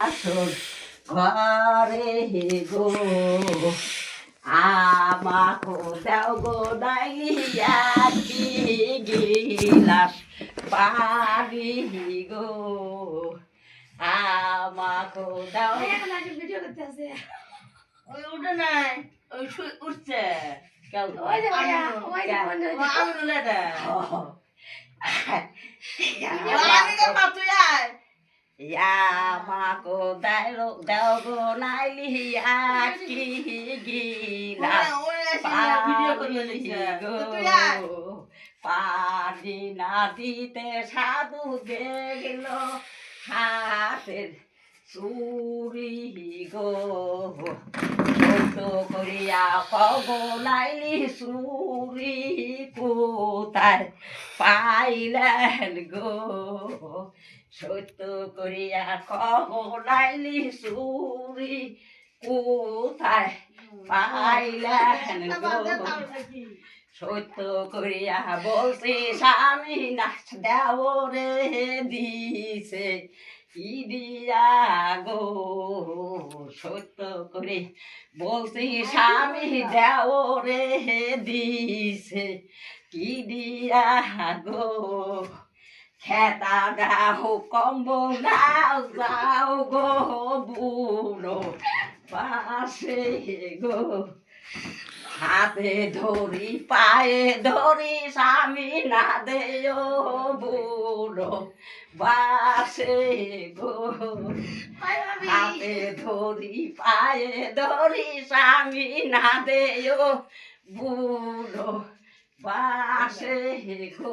আসল ঘরে গো আমাকো দাও গো ডাইলিয়া কি গিলাস পানি গো আমাকো দাও ভিডিও করতে আছে ওই উঠে নাই ওই উঠছে কেউ ওই যে ভাইয়া ওই যে বন্ধু আমি উঠে না আমি তো তুই আয় আমাকো দাও গো নাইলিয়া কি গিলাস পানি না দিতে সাধু গেল হাতের চুরি গো করিয়া কব নাইলি চুরি কোথায় পাইলেন গো সত্য করিয়া কব নাইলি চুরি কোথায় পাইলেন গো সত্য করিয়া বলছি স্বামী নাচ দেও রে দিছে ইডিয়া গো সত্য করে বলছি স্বামী দেও রে দিছে কি দিয়া গো খেতা দাও কম্বল দাও যাও গো বুড়ো পাশে গো হাতে ধরি পায়ে ধরি স্বামী না দেও বুড়ো বাসে গো হাতে ধরি পায়ে ধরি স্বামী না দেও বুড়ো বাসে গো